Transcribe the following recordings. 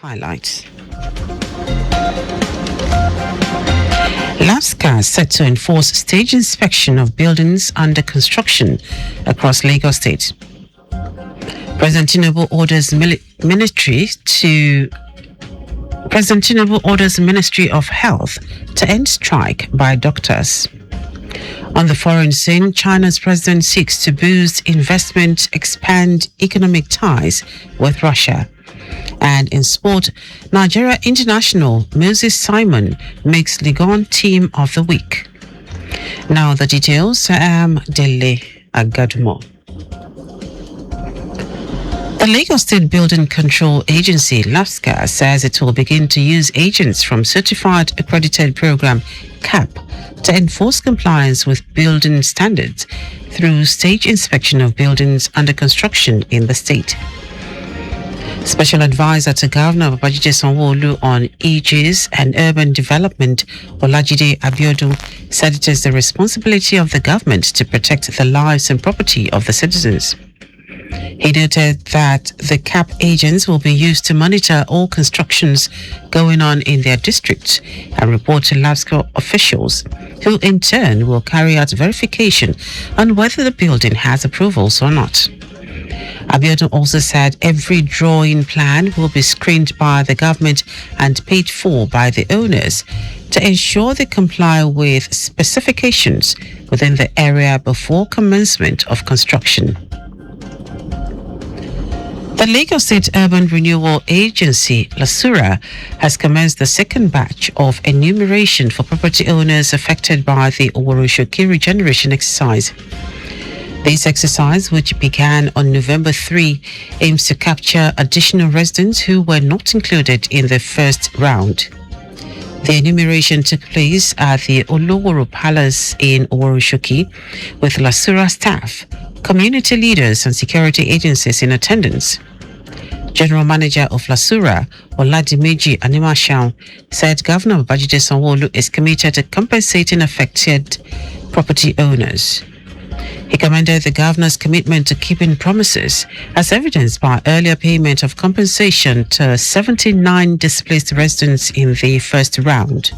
highlights. LAFSCA set to enforce stage inspection of buildings under construction across Lagos State. President Tinubu orders Ministry of Health to end strike by doctors. On the foreign scene, China's president seeks to boost investment, expand economic ties with Russia. And in sport, Nigeria international Moses Simon makes Ligon Team of the Week. Now the details. I am Dele Agadumo. The Lagos State Building Control Agency, LAFSCA, says it will begin to use agents from Certified Accredited Program, CAP, to enforce compliance with building standards through stage inspection of buildings under construction in the state. Special Advisor to Governor Babajide Sanwo-Olu on EJs and Urban Development, Dele Agadumo, said it is the responsibility of the government to protect the lives and property of the citizens. He noted that the CAP agents will be used to monitor all constructions going on in their districts and report to LAFSCA officials, who in turn will carry out verification on whether the building has approvals or not. Abiodun also said every drawing plan will be screened by the government and paid for by the owners to ensure they comply with specifications within the area before commencement of construction. The Lagos State Urban Renewal Agency, LASURA, has commenced the second batch of enumeration for property owners affected by the Oworoshoki regeneration exercise. This exercise, which began on November 3, aims to capture additional residents who were not included in the first round. The enumeration took place at the Oloworo Palace in Oworoshoki, with LASURA staff, community leaders and security agencies in attendance. General Manager of LASURA, Oladimeji Animashaun, said Governor Babajide Sanwo-Olu is committed to compensating affected property owners. He commended the governor's commitment to keeping promises, as evidenced by earlier payment of compensation to 79 displaced residents in the first round.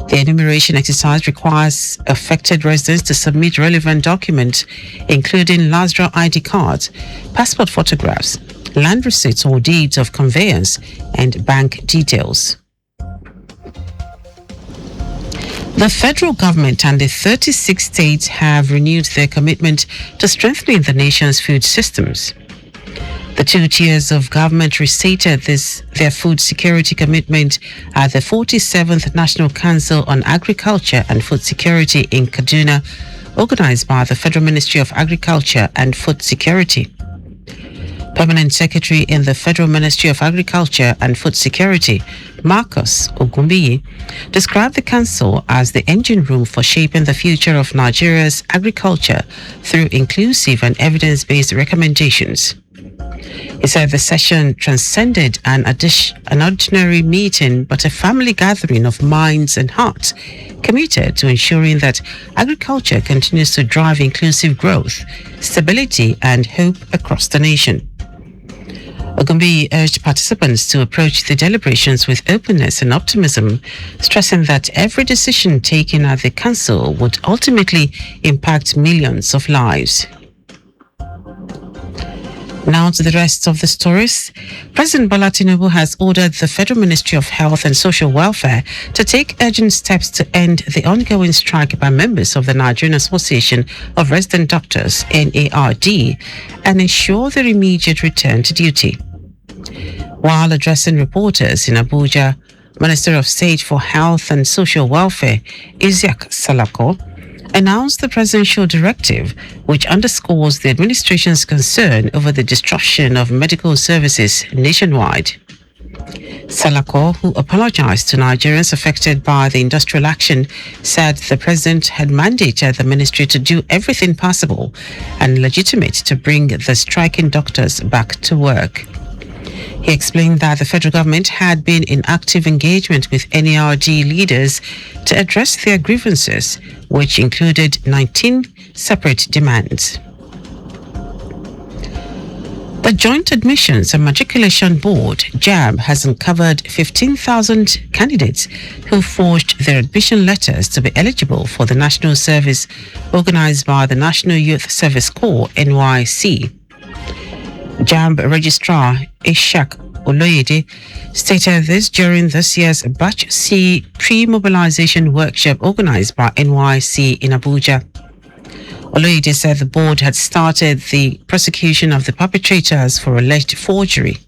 The enumeration exercise requires affected residents to submit relevant documents, including LASDRA ID cards, passport photographs, land receipts or deeds of conveyance, and bank details. The federal government and the 36 states have renewed their commitment to strengthening the nation's food systems. The two tiers of government restated their food security commitment at the 47th National Council on Agriculture and Food Security in Kaduna, organized by the Federal Ministry of Agriculture and Food Security. Permanent Secretary in the Federal Ministry of Agriculture and Food Security, Marcus Ogumbiyi, described the council as the engine room for shaping the future of Nigeria's agriculture through inclusive and evidence-based recommendations. He said the session transcended an ordinary meeting but a family gathering of minds and hearts committed to ensuring that agriculture continues to drive inclusive growth, stability and hope across the nation. Ogumbiyi urged participants to approach the deliberations with openness and optimism, stressing that every decision taken at the council would ultimately impact millions of lives. Now to the rest of the stories. President Bola Tinubu has ordered the Federal Ministry of Health and Social Welfare to take urgent steps to end the ongoing strike by members of the Nigerian Association of Resident Doctors, NARD, and ensure their immediate return to duty. While addressing reporters in Abuja, Minister of State for Health and Social Welfare, Isiaq Salako, announced the presidential directive, which underscores the administration's concern over the disruption of medical services nationwide. Salako, who apologized to Nigerians affected by the industrial action, said the president had mandated the ministry to do everything possible and legitimate to bring the striking doctors back to work. He explained that the federal government had been in active engagement with NARD leaders to address their grievances, which included 19 separate demands. The Joint Admissions and Matriculation Board, JAB, has uncovered 15,000 candidates who forged their admission letters to be eligible for the National Service organized by the National Youth Service Corps, NYC. JAB Registrar Ishak Oloyede stated this during this year's Batch C pre-mobilization workshop organized by NYC in Abuja. Oloyede said the board had started the prosecution of the perpetrators for alleged forgery.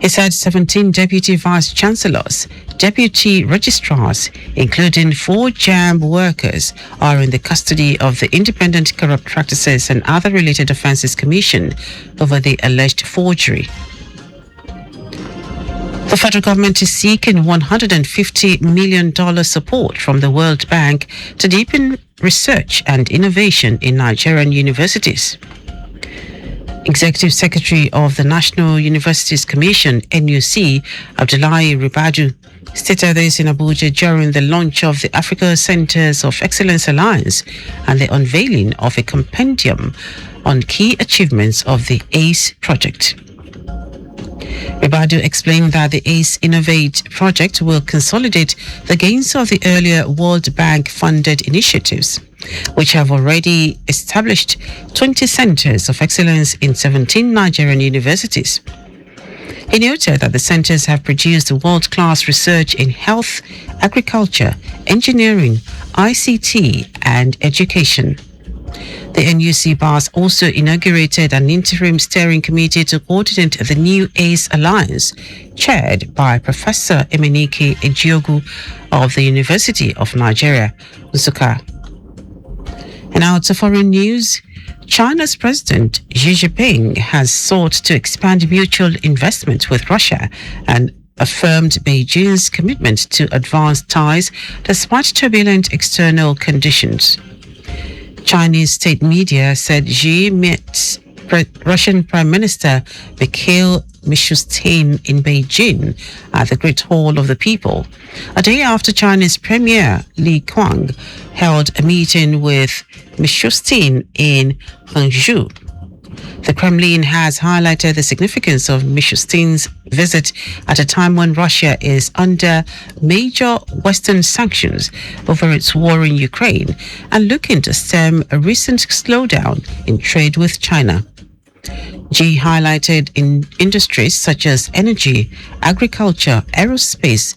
He said 17 deputy vice chancellors, deputy registrars, including 4 JAB workers, are in the custody of the Independent Corrupt Practices and Other Related Offences Commission over the alleged forgery. The federal government is seeking $150 million support from the World Bank to deepen research and innovation in Nigerian universities. Executive Secretary of the National Universities Commission, NUC, Abdullahi Ribadu, stated this in Abuja during the launch of the Africa Centers of Excellence Alliance and the unveiling of a compendium on key achievements of the ACE project. Ribadu explained that the ACE Innovate project will consolidate the gains of the earlier World Bank-funded initiatives, which have already established 20 centers of excellence in 17 Nigerian universities. He noted that the centers have produced world-class research in health, agriculture, engineering, ICT, and education. The NUC BAS also inaugurated an interim steering committee to coordinate the new ACE Alliance, chaired by Professor Emenike Ejiogu of the University of Nigeria, Nsukka. And now to foreign news. China's President Xi Jinping has sought to expand mutual investment with Russia and affirmed Beijing's commitment to advance ties despite turbulent external conditions. Chinese state media said Xi met Russian Prime Minister Mikhail Mishustin in Beijing at the Great Hall of the People, a day after Chinese Premier Li Qiang held a meeting with Mishustin in Hangzhou. The Kremlin has highlighted the significance of Mishustin's visit at a time when Russia is under major Western sanctions over its war in Ukraine and looking to stem a recent slowdown in trade with China. Xi highlighted in industries such as energy, agriculture, aerospace,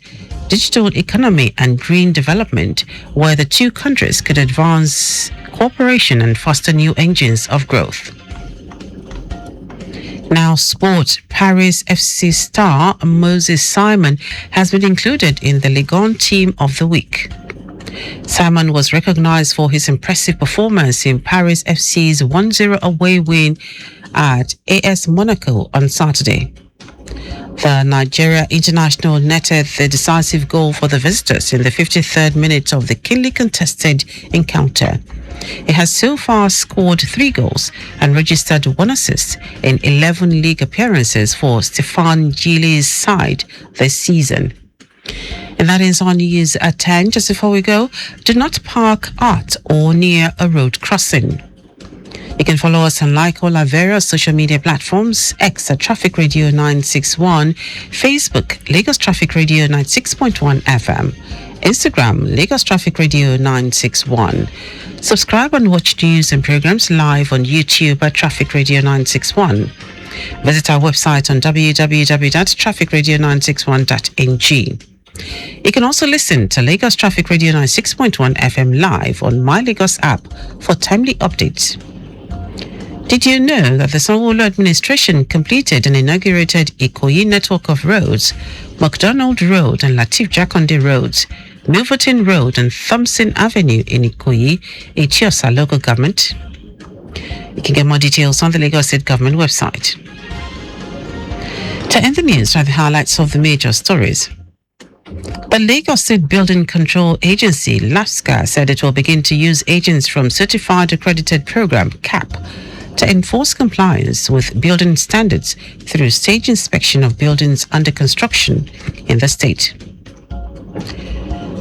digital economy and green development, where the two countries could advance cooperation and foster new engines of growth. Now, sport. Paris FC star Moses Simon has been included in the Ligue 1 Team of the Week. Simon was recognized for his impressive performance in Paris FC's 1-0 away win at AS Monaco on Saturday. The Nigeria international netted the decisive goal for the visitors in the 53rd minute of the keenly contested encounter. He has so far scored 3 goals and registered 1 assist in 11 league appearances for Stefan Gilli's side this season. And that is our news at 10. Just before we go, do not park at or near a road crossing. You can follow us and like all our various social media platforms: X at Traffic Radio 961, Facebook Lagos Traffic Radio 96.1 FM, Instagram Lagos Traffic Radio 961. Subscribe and watch news and programs live on YouTube at Traffic Radio 961. Visit our website on www.trafficradio961.ng. You can also listen to Lagos Traffic Radio 96.1 FM live on My Lagos app for timely updates. Did you know that the Sanwo-Olu administration completed and inaugurated Ikoyi network of roads, McDonald Road and Lateef Jakonde Roads, Milverton Road and Thompson Avenue in Ikoyi, Etiosa local government? You can get more details on the Lagos State Government website. To end the news are the highlights of the major stories. The Lagos State Building Control Agency, LASCA, said it will begin to use agents from Certified Accredited Program, CAP, to enforce compliance with building standards through stage inspection of buildings under construction in the state.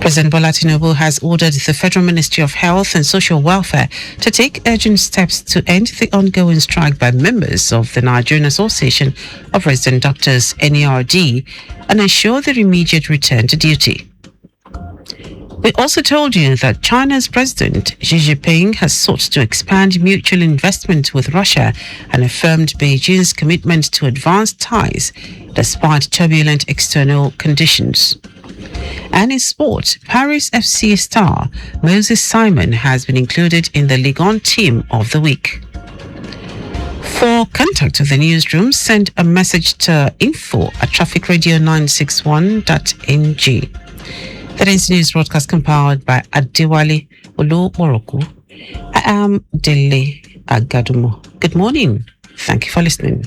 President Bola Tinubu has ordered the Federal Ministry of Health and Social Welfare to take urgent steps to end the ongoing strike by members of the Nigerian Association of Resident Doctors (NARD) and ensure their immediate return to duty. We also told you that China's President Xi Jinping has sought to expand mutual investment with Russia and affirmed Beijing's commitment to advance ties despite turbulent external conditions. And in sport, Paris FC star Moses Simon has been included in the Ligue 1 team of the week. For contact with the newsroom, send a message to info@trafficradio961.ng. That is news broadcast compiled by Adewale Olumoroku. I am Dele Agadumo. Good morning. Thank you for listening.